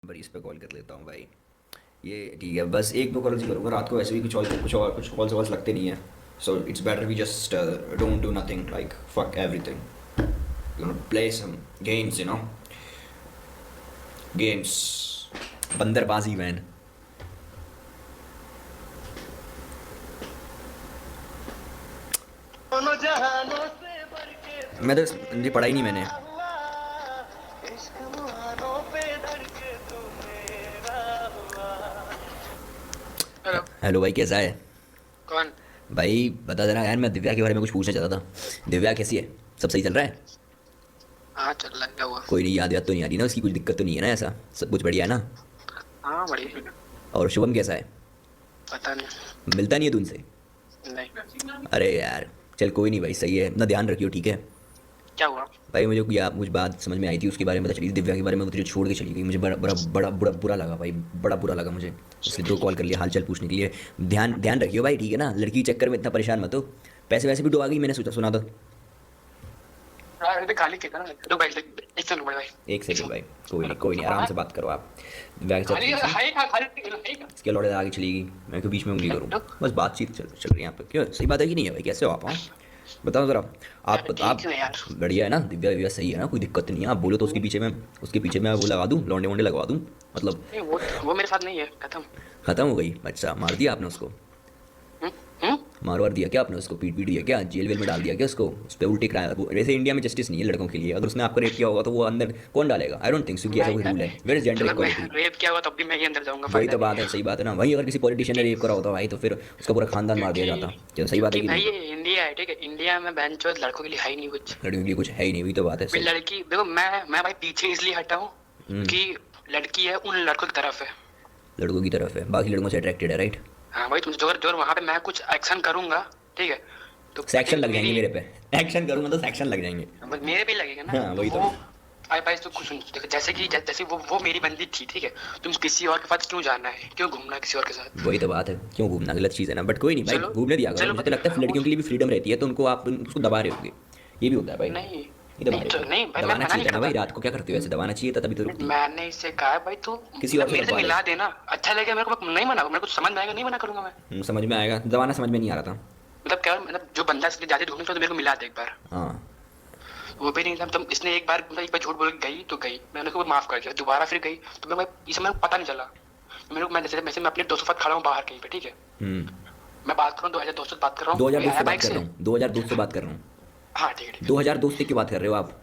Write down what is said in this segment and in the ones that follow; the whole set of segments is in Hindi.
नंबर इस पे कॉल कर लेता हूँ भाई। ये ठीक है, बस एक दो कॉल ही करूँगा रात को, वैसे भी कुछ कॉल्स वॉल्स लगते नहीं है। So it's better we just don't do nothing, like fuck everything, play some games, games, बंदरबाजी मैन। दोनों जहानों से बढ़ के तू मैं तो ये मेरा पढ़ाई नहीं मैंने। हुआ, इश्क मुहानों पे धड़ के तू मेरा हुआ। हेलो। हेलो भाई, कैसा है? कौन? भाई बता जरा यार, मैं दिव्या के बारे में कुछ पूछना चाहता था। दिव्या कैसी है? सब सही चल रहा है? हाँ चल रहा है, क्या हुआ? कोई नहीं, याद याद तो नहीं आ रही ना उसकी? कुछ दिक्कत तो नहीं है ना? ऐसा सब कुछ बढ़िया है ना? हाँ बढ़िया। और शुभम कैसा है? पता नहीं। मिलता नहीं है तुमसे? नहीं। अरे यार, चल कोई नहीं भाई, सही है ना, ध्यान रखियो, ठीक है? क्या हुआ? भाई मुझे कुछ बात समझ में आई थी, उसके बारे में पता चली थी, दिव्या के बारे में। वो तुझे छोड़ के चली गई, मुझे बड़ा बड़ा बड़ा बड़ा बुरा लगा भाई, बड़ा बुरा लगा मुझे। इसलिए तो कॉल कर लिया हाल चाल पूछने के लिए। ध्यान ध्यान रखियो भाई, ठीक है ना? लड़की के चक्कर में इतना परेशान मत हो। पैसे वैसे भी डुबा गई, मैंने सोचा सुना तो। अरे खाली कहता ना, रुक भाई, एक सेकंड बड़े भाई। एक सेकंड भाई, कोई नहीं, आराम से बात करो आप। दिव्या के खाली साथ हाय का खाली हाय का। इसके लौड़े आगे चली गई, मैं क्यों बीच में उंगली करूँ? बस बातचीत चल रही है यहाँ पे, क्यों? सही बात है कि नहीं है भाई? कैसे हो आप? हाँ बताओ ज़रा। यार ठीक आप है यार। बढ़िया है ना? दिव्या विव्या सही है ना? कोई दिक्कत नहीं है? आप बोलो तो उसके पीछे मैं वो लगा दूँ, लौंडे वोंडे लगवा दूँ, मतलब। नहीं वो मेरे साथ नहीं है, खत्म। खत्म हो गई? अच्छा, मार दिया आपने उसको? हम्म। हम्म। मार वार दिया क्या आपने उसको? पीट पीट दिया क्या? जेल वेल में डाल दिया क्या उसको? उस पर उल्टे कराया? वैसे इंडिया में जस्टिस नहीं है लड़कों के लिए, अगर उसने आपको रेप किया होगा तो वो अंदर कौन डालेगा? आई डोंट थिंक सो कि ऐसा कोई रूल है। वेयर इज जेंडर अगर मैं इक्वालिटी? रेप किया हुआ तब भी मैं ही अंदर जाऊंगा, वही फायदा तो नहीं बात है, है। सही बात है ना? वहीं अगर किसी पॉलिटिशियन ने क्योंकि रेप करा होता भाई, तो फिर उसका पूरा खानदान मार दिया क्योंकि जाता। क्या सही बात है क्योंकि कि भाई नहीं? ये इंडिया है, ठीक है? इंडिया में बेंचो लड़कों के लिए है ही नहीं कुछ। लड़कियों के लिए कुछ है ही नहीं, वही तो बात है, फिर सही। लड़की देखो, मैं भाई पीछे इसलिए हटा हूँ हम्म। कि लड़की है उन लड़कों की तरफ है। लड़कों की तरफ है, बाकी लड़कों से अट्रैक्टेड है, राइट? हाँ भाई, तुम जो जो वहां पे मैं कुछ एक्शन करूंगा, ठीक है? तो आई सेक्शन थिंक लग जाएंगे मेरी मेरे पे। एक्शन करूंगा तो सेक्शन लग जाएंगे। मेरे पे लगेगा ना, हाँ तो वही तो। वो आई भाई तो कुछ देखो, जैसे कि जैसे वो मेरी बंदी थी, ठीक है? तुम किसी और के पास क्यों जाना है, क्यों घूमना है किसी और के साथ? वही तो बात है, क्यों घूमना? गलत चीज़ है ना, बट कोई नहीं भाई, चलो घूमने दिया करो। चलो मुझे तो लगता है लड़कियों के लिए भी फ्रीडम रहती है, तो उनको आप उसको दबा रहे होगे। ये भी होता है भाई। नहीं ये दबा नहीं रहे तो हो? नहीं भाई, मैं दबाना मना चाहिए नहीं था ना करता। भाई, रात को क्या करते हो ऐसे? दबाना चाहिए था, तभी तो रुकती। मैंने इससे कहा भाई तू किसी और मतलब से मेरे से लगवा ले। मिला देना, अच्छा लगेगा मेरे को, नहीं मना, मेरे को समझ में आएगा, नहीं मना करूंगा मैं। समझ में आएगा, दबाना समझ में नहीं आ रहा था। मतलब क्या मतलब, जो बंदा इसलिए जाते ढूंढने तो मेरे को मिला दे एक बार। हाँ। वो भी नहीं था, मतलब इसने एक बार मतलब एक बार झूठ बोल के गई तो गई, मैंने उसको माफ कर दिया, दोबारा फिर गई तो मैं इसे मेरे को पता नहीं चला। तो मेरे को मैं जैसे वैसे मैं अपने दोस्तों के साथ खड़ा हूँ बाहर कहीं पे, ठीक है? हम्म। मैं बात कर रहा हूँ 2000 दोस्तों से बात कर रहा हूँ, 2000 कोई दोस्त आया से बात बाइक कर से। रहा हूँ, 2000 दोस्त से बात कर रहा हूँ। हाँ ठीक है ठीक 2000 दोस्त की बात कर रहे हो आप? है।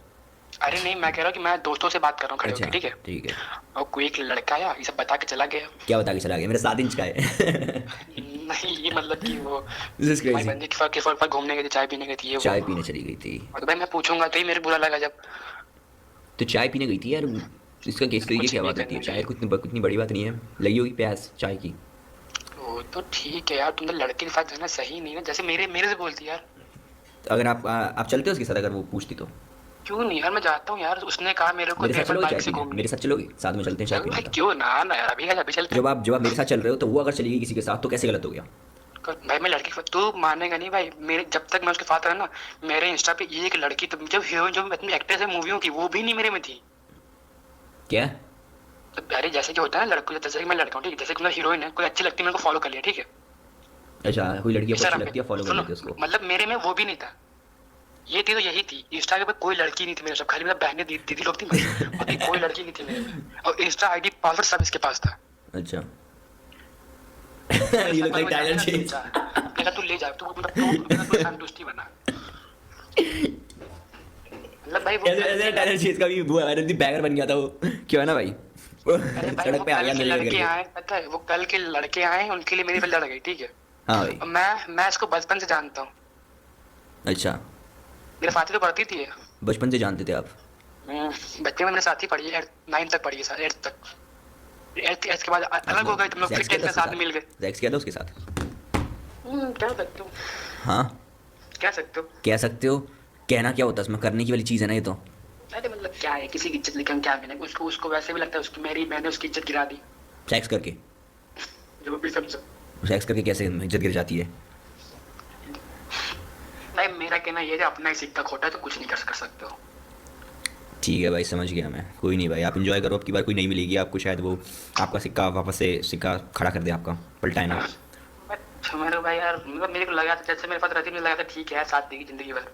अरे नहीं, मैं कह रहा हूँ कि मैं दोस्तों से बात कर रहा हूँ खड़े अच्छा, होकर, ठीक है? ठीक है। और कोई एक लड़का आया, ये सब बता के चला गया। क्या बता के चला गया? मेरा 7 इंच का है। नहीं ये मतलब कि वो दिस इज हमारी क्रेजी। बंदी के फल पर घूमने गई थी, चाय पीने गई थी, ये वो। चाय पीने चली गई थी? और तो भाई मैं पूछूंगा तो ही मेरे को बुरा लगा जब तो चाय पीने गई थी यार? इसका केस करिए, कुछ क्या भी बात होती है? करने चाय गई। कुछ इतनी बड़ी बात नहीं है। लगी होगी प्यास चाय की। वो तो ठीक है यार, तुम तो लड़के के साथ जाना सही नहीं ना, जैसे मेरे मेरे से बोलती यार। तो अगर आप चलते हो उसके साथ, अगर वो पूछती तो? क्यों नहीं यार, मैं जाता हूँ यार, उसने कहा मेरे को मेरे साथ एप्पल चलोगे चाय बाइक से पीने? घूमने। मेरे साथ चलोगे? साथ में चलते हैं चाय चल पीने भाई, तो। क्यों ना ना यार, अभी चलते हैं। जब आप मेरे साथ चल रहे हो, तो वो अगर चली गई किसी के साथ, तो कैसे गलत हो गया? भाई मैं लड़की के तू मानेगा नहीं भाई, मेरे जब तक मैं उसके साथ रहा ना, मेरे इंस्टा पे एक लड़की, तो जब हीरोइन जो अपनी एक्ट्रेस है मूवियों की, वो भी नहीं मेरे में थी। क्या? तो अरे जैसे कि होता है ना लड़कों, जैसे कि मैं लड़का हूँ, ठीक है? जैसे कि हीरोइन है, कोई अच्छी लगती है, मेरे को फॉलो कर लिया, ठीक है? अच्छा, कोई लड़की आपको अच्छी इंस्टाग्राम लगती है, पे फॉलो कर सुनो, लेते हो उसको? मतलब मेरे में वो भी नहीं था, ये थी तो यही थी। इंस्टा पे कोई लड़की नहीं थी मेरे, सब खाली मतलब बहनें दीदी लोग थी बस, बाकी कोई लड़की नहीं थी मेरे में। और इंस्टा आईडी पासवर्ड सब इसके पास था। अच्छा। मेरे ये साथ लोग लाइक मतलब जाना टाइलर ना, तू चेंज। जा, मेरा तू ले जा, तू मतलब तू संतुष्टि बना। मतलब भाई वो ऐसे कल ऐसे के टाइलर चेंज का भी वो है, बैगर बन गया था वो। क्यों है ना भाई? वो अरे भाई सड़क वो पे आ कल गया के नजर लड़के करके। आए, पता है वो कल के लड़के आए, उनके लिए मेरी फिर लड़ गई, ठीक है? हाँ भाई। और मैं इसको बचपन से जानता हूँ, अच्छा, मेरे साथी तो पढ़ती थी ये। बचपन से जानते थे आप? बच्चे में मेरे साथ ही पढ़ी है, 9 तक पढ़ी है, 8 तक। 8 के बाद अलग हो गए, तुम लोग फिर सेक्स किया 10 था में उसके साथ में मिल साथ? गए। सेक्स किया था उसके साथ? कह सकते हो, हाँ। कह सकते हो। कह सकते हो? कहना क्या होता है? इसमें करने की वाली चीज़ है ना ये तो। अरे मतलब क्या है, किसी की इज्जत लेकर क्या मिलेगा उसको? उसको वैसे भी लगता है उसकी, मेरी मैंने उसकी इज्जत गिरा दी। सेक्स करके? जो भी समझो। सेक्स करके कैसे इज्जत गिर जाती है? भाई मेरा कहना ये है, अपना ही सिक्का खोटा है तो कुछ नहीं कर सकते हो। ठीक है भाई, समझ गया मैं। कोई नहीं भाई, आप इंजॉय करो, अब की बार कोई नहीं मिलेगी आपको, शायद वो आपका सिक्का वापस से सिक्का खड़ा कर दे आपका, पलटाए ना। बट मेरे भाई यार, मतलब मेरे को लगा था जैसे मेरे पास रहती, मुझे लगा था ठीक है साथ देगी जिंदगी भर।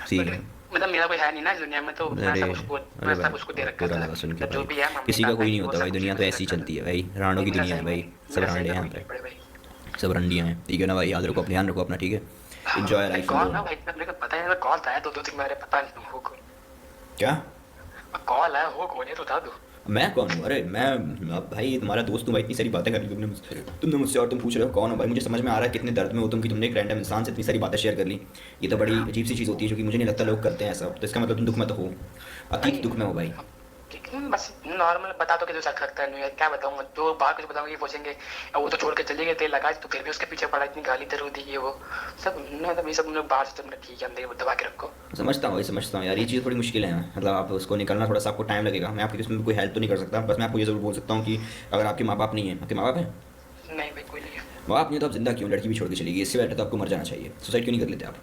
ठीक है। मतलब मेरा कोई है नहीं ना इस दुनिया में, तो मैं अरे मैं सब उसको दे रखा बुरा था। लगा सुन के जो भाई। भी है मम्मी किसी का कोई पापा नहीं वो होता सब भाई, दुनिया तो मुझे ऐसी रखा चलती है था। भाई, रांडों की मेरा दुनिया है सही भाई, में सब मेरा सही रांडे में हैं कोई यहाँ पे, नहीं पड़े भाई। सब रंडियाँ हैं, ठीक है ना भाई, याद रखो, अपने ध्यान रखो अपना, ठीक है। इंजॉय भाई लाइफ कौन में। ना भाई, मेरे को पता है कॉल था दो दो दिन मेरे, पता नहीं हो कौन क्या? कॉल है, हो कौन है तो बता दो। मैं कौन हूँ? अरे मैं अब भाई तुम्हारा दोस्त हूँ भाई, इतनी सारी बातें कर ली तुमने मुझसे और तुम पूछ रहे हो कौन हो भाई। मुझे समझ में आ रहा है कितने दर्द में हो तुम कि तुमने एक रैंडम इंसान से इतनी सारी बातें शेयर कर ली। ये तो बड़ी अजीब सी चीज़ होती है जो कि मुझे नहीं लगता लोग करते हैं ऐसा, तो इसका मतलब तुम दुख में तो हो, अतीत दुख में हो भाई। बस नॉर्मल बता दो कि जो शक लगता है, क्या बताऊंगा, जो बाहर कुछ बताऊंगा ये पूछेंगे वो तो छोड़ के चले गए, तेल लगा तो फिर भी उसके पीछे पड़ा, इतनी गाली जरूर दी है वो सब, मतलब ये सब लोग बाहर से तुमने ठीक है अंदर दबा के रखो। समझता हूँ भाई, समझता हूँ यार, ये चीज़ थोड़ी मुश्किल है, मतलब आप उसको निकलना थोड़ा सा आपको टाइम लगेगा। मैं आपकी इसमें कोई हेल्प तो नहीं कर सकता, बस मैं आपको ये ज़रूर बोल सकता हूँ कि अगर आपके माँ बाप नहीं है, आपके माँ बाप हैं? नहीं भाई कोई नहीं है। माँ बाप नहीं तो आप जिंदा क्यों, लड़की भी छोड़ के चली गई, इससे बेटर तो आपको मर जाना चाहिए। सुसाइड क्यों नहीं कर लेते आप?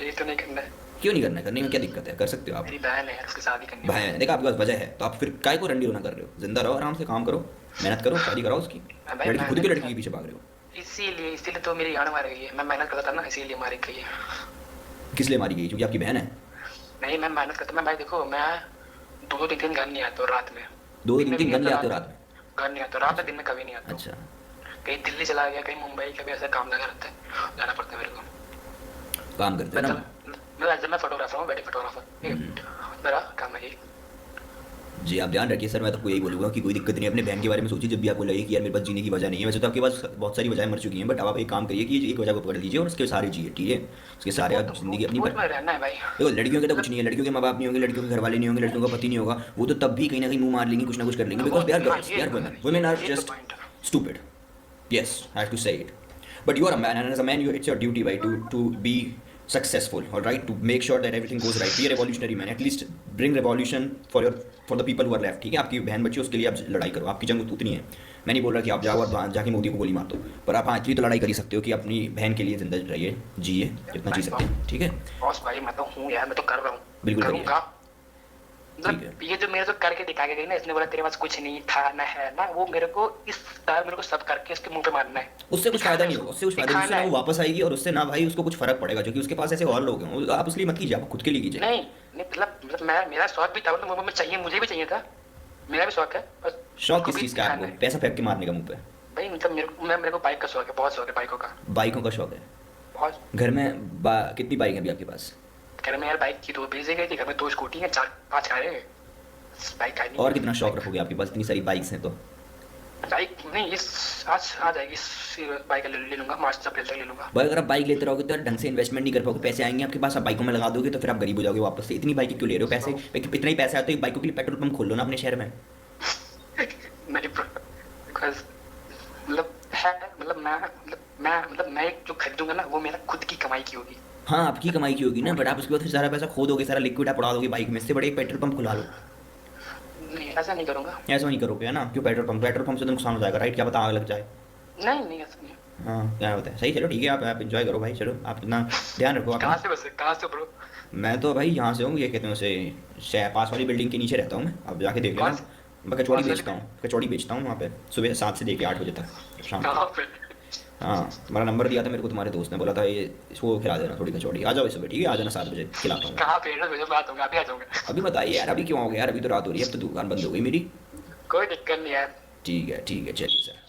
ये तो नहीं करना है, क्यों नहीं करना है? करने में क्या दिक्कत है, कर सकते हो आप। मेरी बहन है यार, उसकी शादी करनी भाई देखा आपके पास वजह है, तो आप फिर काय को रंडी रोना कर रहे हो? जिंदा रहो, आराम से काम करो, मेहनत करो, शादी कराओ उसकी। है भाई, लड़की खुद की मेहनत- लड़की के पीछे भाग रहे हो। इसीलिए तो मेरी जान मारी गई है, मैं मेहनत करता था ना इसीलिए मारी गई है। किस लिए मारी गई? क्योंकि आपकी बहन है? नहीं मैं मेहनत करता, मैं भाई देखो मैं दो दो तीन तीन घर नहीं आता हूँ रात में, दो दिन तीन में तीन भी गन ले आता, आते हो रात में? घर नहीं आता रात में, दिन में कभी नहीं आता हूँ। अच्छा। कहीं दिल्ली चला गया, कहीं मुंबई, कभी ऐसा काम लगा रहता है, जाना पड़ता है मेरे को। काम करते हो ना? मैं फोटोग्राफर हूँ, वेडिंग फोटोग्राफर, ठीक है मेरा काम है ये। जी आप ध्यान रखिए सर, मैं तो आपको यही बोलूँगा कि कोई दिक्कत नहीं है, अपने बहन के बारे में सोचिए जब भी आपको लगे कि यार मेरे पास जीने की वजह नहीं है। वैसे तो आपके पास बहुत सारी वजह मर चुकी हैं, बट अब आप एक काम करिए कि एक वजह को पकड़ लीजिए और उसके सारे जिए, ठीक है? उसके सारे आप जिंदगी अपनी वो पर। तो मैं रहना है भाई। देखो लड़कियों के तो कुछ नहीं है, लड़कियों के माँ बाप नहीं होंगे, लड़कियों के घर वाले नहीं होंगे, लड़कियों का पति नहीं होगा, वो तो तब भी कहीं ना कहीं मुंह मार लेंगी, कुछ ना कुछ कर लेंगी, because they are girls, they are women, women are just stupid. Yes, I have to say it. But you are a man, and as a man, it's your duty, right, to be successful, all right, to make sure that everything goes right. Be a revolutionary man. At least bring revolution for the people who are left. ठीक है, आपकी बहन बच्ची उसके लिए आप लड़ाई करो, आपकी जंग उतनी है। मैं नहीं बोल रहा कि आप जाओ और जाके मोदी को गोली मार दो, पर आप हाँ इतनी तो लड़ाई कर ही सकते हो कि अपनी बहन के लिए जिंदा रहिए, जिए जितना जी सकते हैं, ठीक है? बॉस भाई मैं तो हूँ यार, मैं तो कर रहा हूँ, बिल्कुल करूँगा। ठीक मतलब ये जो मेरे को करके दिखा के गई ना, इसने बोला तेरे पास कुछ नहीं था ना है ना, वो मेरे को इस तरह मेरे को सब करके इसके मुंह पे मारना है। उससे कुछ फायदा नहीं होगा, उससे कुछ फायदा नहीं, उससे ना वो वापस आएगी और उससे ना भाई उसको कुछ फर्क पड़ेगा, जो कि उसके पास ऐसे और लोग हैं। आप उसके लिए मत कीजिए, आप खुद के लिए कीजिए। नहीं नहीं मतलब मैं मेरा शौक भी था, मतलब मैं चाहिए, मुझे भी चाहिए था, मेरा भी शौक है, बस शौक किस चीज़ का है आपको? पैसा फेंक के मारने का मुंह पे? भाई मतलब मेरे को बाइक का शौक है, बहुत शौक है बाइकों का, बाइकों का शौक है? बहुत। घर में कितनी बाइक है अभी आपके पास? घर में यार बाइक की 2 बेच गई थी, घर में 2 स्कूटी है, 4-5 कारें हैं, बाइक है नहीं। और कितना शौक रखोगे? आपके पास इतनी सारी बाइक्स हैं तो बाइक नहीं, इस आज आ जाएगी, इस बाइक ले लूंगा, मार्च अप्रैल तक ले लूंगा। भाई अगर आप बाइक लेते रहोगे तो यार ढंग से इन्वेस्टमेंट नहीं कर पाओगे, पैसे आएंगे आपके पास, आप बाइकों में लगा दोगे तो फिर आप गरीब हो जाओगे वापस से। इतनी बाइक क्यों ले रहे हो? पैसे इतना ही पैसे आते हैं, बाइकों के लिए पेट्रोल पंप खोल लो ना अपने शहर में। नहीं बिकॉज मतलब है, मतलब मैं जो खरीदूंगा ना वो मेरा खुद की कमाई की होगी। हाँ आपकी कमाई की होगी ना, बट आप उसके बाद फिर सारा पैसा खो दोगे, सारा लिक्विड आप उड़ा दोगे बाइक में। इससे बड़े एक पेट्रोल पंप खुला लो। नहीं ऐसा नहीं करूंगा। ऐसा नहीं करोगे है ना? क्यों? पेट्रोल पंप से तो नुकसान हो जाएगा, राइट? क्या पता आग लग जाए। नहीं ऐसा नहीं। हाँ क्या होता है, सही, चलो ठीक है, आप इंजॉय करो भाई, चलो आप इतना ध्यान रखो। कहाँ आप से, बस कहाँ से ब्रो? मैं तो भाई यहाँ से हूँ, ये कहते हैं उसे पास वाली बिल्डिंग के नीचे रहता हूँ मैं, आप जाके देख लेना। मैं कचौड़ी बेचता हूँ वहाँ पे, सुबह 7 से लेके 8 बजे तक शाम को। कहाँ पे? हाँ तुम्हारा नंबर दिया था मेरे को तुम्हारे दोस्त ने, बोला था ये इसको खिला देना थोड़ी कचौड़ी। आ जाओ इस सुबह, ठीक है? आ जाना 7 बजे, खिलाता हूँ। कहाँ पे एड्रेस भेजो, मैं आता हूँ, अभी आ जाऊंगा। अभी बताइए यार, अभी क्यों आओगे यार? अभी तो रात हो रही है, अब तो दुकान बंद हो गई मेरी। कोई दिक्कत नहीं यार। ठीक है चलिए सर।